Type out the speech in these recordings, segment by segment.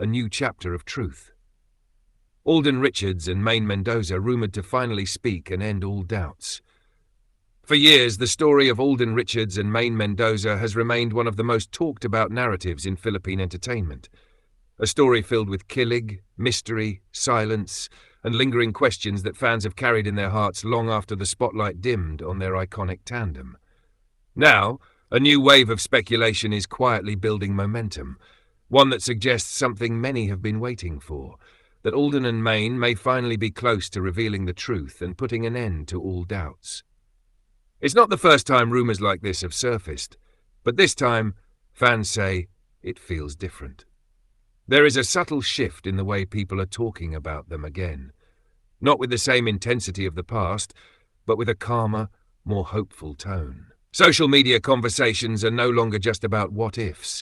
a new chapter of truth. Alden Richards and Maine Mendoza rumoured to finally speak and end all doubts. For years, the story of Alden Richards and Maine Mendoza has remained one of the most talked about narratives in Philippine entertainment. A story filled with killing, mystery, silence, and lingering questions that fans have carried in their hearts long after the spotlight dimmed on their iconic tandem. Now, a new wave of speculation is quietly building momentum, one that suggests something many have been waiting for, that Alden and Maine may finally be close to revealing the truth and putting an end to all doubts. It's not the first time rumours like this have surfaced, but this time, fans say, it feels different. There is a subtle shift in the way people are talking about them again, not with the same intensity of the past, but with a calmer, more hopeful tone. Social media conversations are no longer just about what-ifs,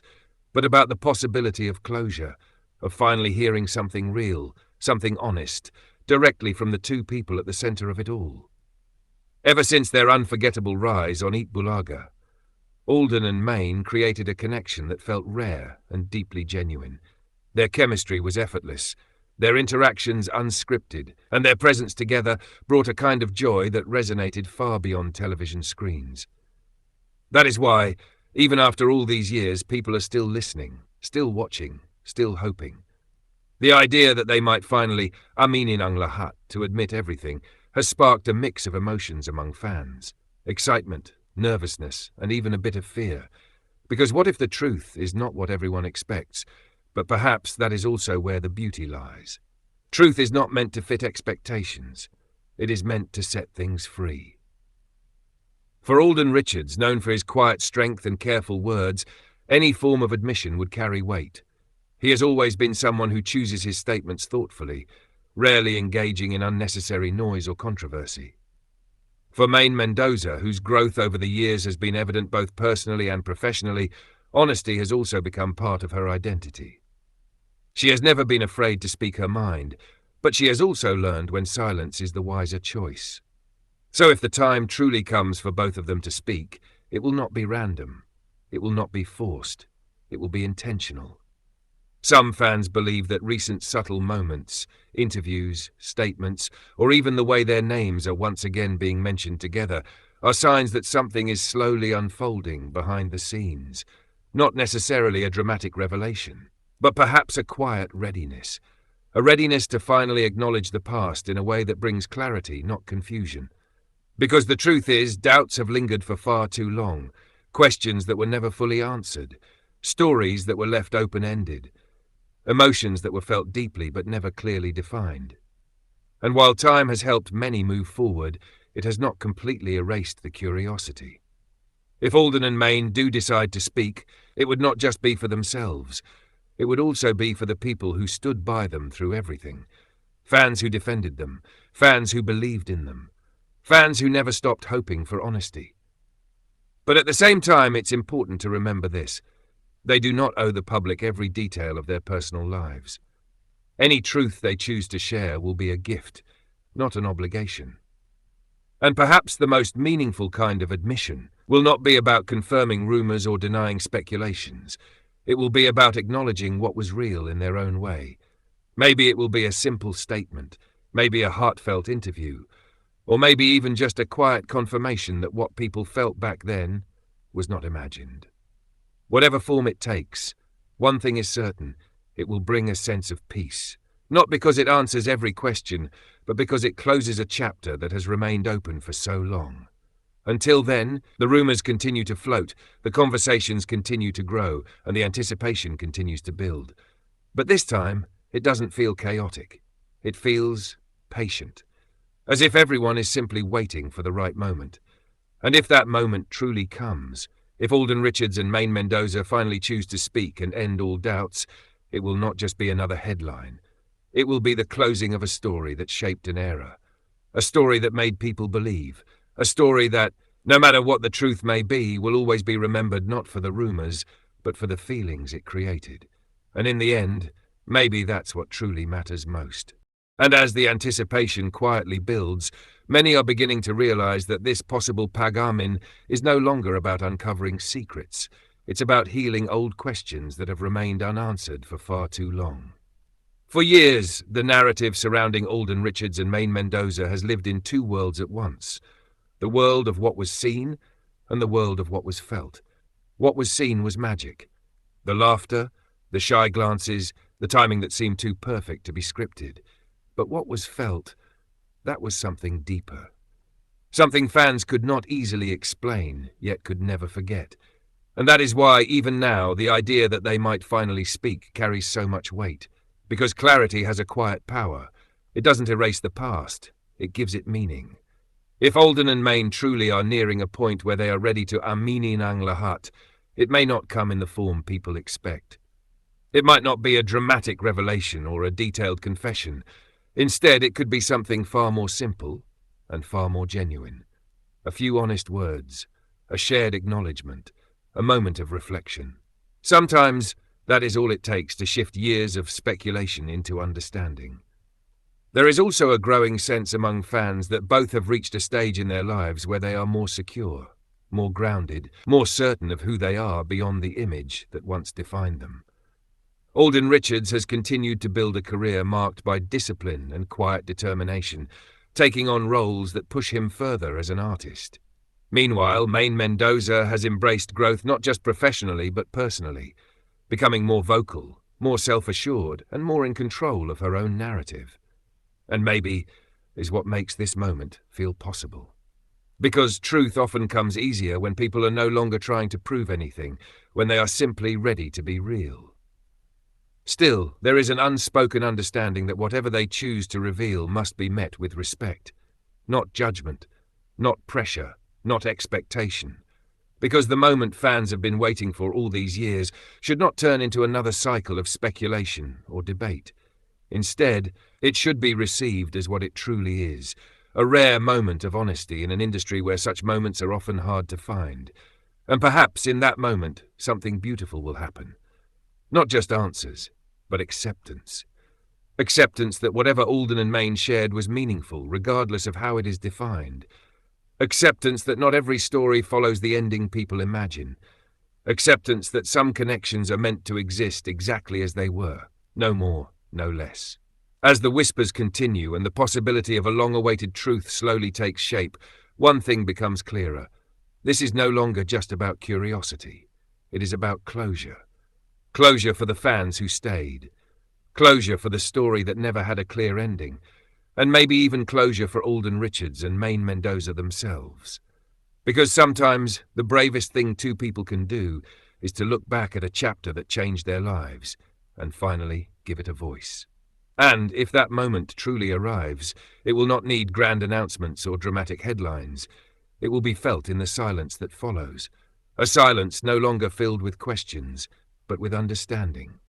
but about the possibility of closure, of finally hearing something real, something honest, directly from the two people at the centre of it all. Ever since their unforgettable rise on Eat Bulaga, Alden and Maine created a connection that felt rare and deeply genuine. Their chemistry was effortless, their interactions unscripted, and their presence together brought a kind of joy that resonated far beyond television screens. That is why, even after all these years, people are still listening, still watching, still hoping. The idea that they might finally aminin ang lahat, to admit everything, has sparked a mix of emotions among fans. Excitement, nervousness, and even a bit of fear. Because what if the truth is not what everyone expects, but perhaps that is also where the beauty lies. Truth is not meant to fit expectations. It is meant to set things free. For Alden Richards, known for his quiet strength and careful words, any form of admission would carry weight. He has always been someone who chooses his statements thoughtfully, rarely engaging in unnecessary noise or controversy. For Maine Mendoza, whose growth over the years has been evident both personally and professionally, honesty has also become part of her identity. She has never been afraid to speak her mind, but she has also learned when silence is the wiser choice. So if the time truly comes for both of them to speak, it will not be random. It will not be forced. It will be intentional. Some fans believe that recent subtle moments, interviews, statements, or even the way their names are once again being mentioned together, are signs that something is slowly unfolding behind the scenes. Not necessarily a dramatic revelation, but perhaps a quiet readiness. A readiness to finally acknowledge the past in a way that brings clarity, not confusion. Because the truth is, doubts have lingered for far too long, questions that were never fully answered, stories that were left open-ended, emotions that were felt deeply but never clearly defined. And while time has helped many move forward, it has not completely erased the curiosity. If Alden and Maine do decide to speak, it would not just be for themselves. It would also be for the people who stood by them through everything. Fans who defended them, fans who believed in them, fans who never stopped hoping for honesty. But at the same time, it's important to remember this. They do not owe the public every detail of their personal lives. Any truth they choose to share will be a gift, not an obligation. And perhaps the most meaningful kind of admission will not be about confirming rumors or denying speculations. It will be about acknowledging what was real in their own way. Maybe it will be a simple statement, maybe a heartfelt interview, or maybe even just a quiet confirmation that what people felt back then was not imagined. Whatever form it takes, one thing is certain, it will bring a sense of peace. Not because it answers every question, but because it closes a chapter that has remained open for so long. Until then, the rumors continue to float, the conversations continue to grow, and the anticipation continues to build. But this time, it doesn't feel chaotic. It feels patient, as if everyone is simply waiting for the right moment. And if that moment truly comes, if Alden Richards and Maine Mendoza finally choose to speak and end all doubts, it will not just be another headline. It will be the closing of a story that shaped an era. A story that made people believe. A story that, no matter what the truth may be, will always be remembered not for the rumors, but for the feelings it created. And in the end, maybe that's what truly matters most. And as the anticipation quietly builds, many are beginning to realize that this possible pag-amin is no longer about uncovering secrets. It's about healing old questions that have remained unanswered for far too long. For years, the narrative surrounding Alden Richards and Maine Mendoza has lived in two worlds at once: the world of what was seen and the world of what was felt. What was seen was magic. The laughter, the shy glances, the timing that seemed too perfect to be scripted. But what was felt, that was something deeper. Something fans could not easily explain, yet could never forget. And that is why, even now, the idea that they might finally speak carries so much weight. Because clarity has a quiet power. It doesn't erase the past, it gives it meaning. If Alden and Maine truly are nearing a point where they are ready to aminin ang lahat, it may not come in the form people expect. It might not be a dramatic revelation or a detailed confession. Instead, it could be something far more simple and far more genuine. A few honest words, a shared acknowledgement, a moment of reflection. Sometimes that is all it takes to shift years of speculation into understanding. There is also a growing sense among fans that both have reached a stage in their lives where they are more secure, more grounded, more certain of who they are beyond the image that once defined them. Alden Richards has continued to build a career marked by discipline and quiet determination, taking on roles that push him further as an artist. Meanwhile, Maine Mendoza has embraced growth not just professionally but personally, becoming more vocal, more self-assured, and more in control of her own narrative. And maybe is what makes this moment feel possible. Because truth often comes easier when people are no longer trying to prove anything, when they are simply ready to be real. Still, there is an unspoken understanding that whatever they choose to reveal must be met with respect, not judgment, not pressure, not expectation. Because the moment fans have been waiting for all these years should not turn into another cycle of speculation or debate. Instead, it should be received as what it truly is, a rare moment of honesty in an industry where such moments are often hard to find. And perhaps in that moment, something beautiful will happen. Not just answers, but acceptance. Acceptance that whatever Alden and Maine shared was meaningful, regardless of how it is defined. Acceptance that not every story follows the ending people imagine. Acceptance that some connections are meant to exist exactly as they were, no more, no less. As the whispers continue and the possibility of a long-awaited truth slowly takes shape, one thing becomes clearer. This is no longer just about curiosity. It is about closure. Closure for the fans who stayed. Closure for the story that never had a clear ending. And maybe even closure for Alden Richards and Maine Mendoza themselves. Because sometimes the bravest thing two people can do is to look back at a chapter that changed their lives and finally give it a voice. And if that moment truly arrives, it will not need grand announcements or dramatic headlines. It will be felt in the silence that follows. A silence no longer filled with questions, but with understanding.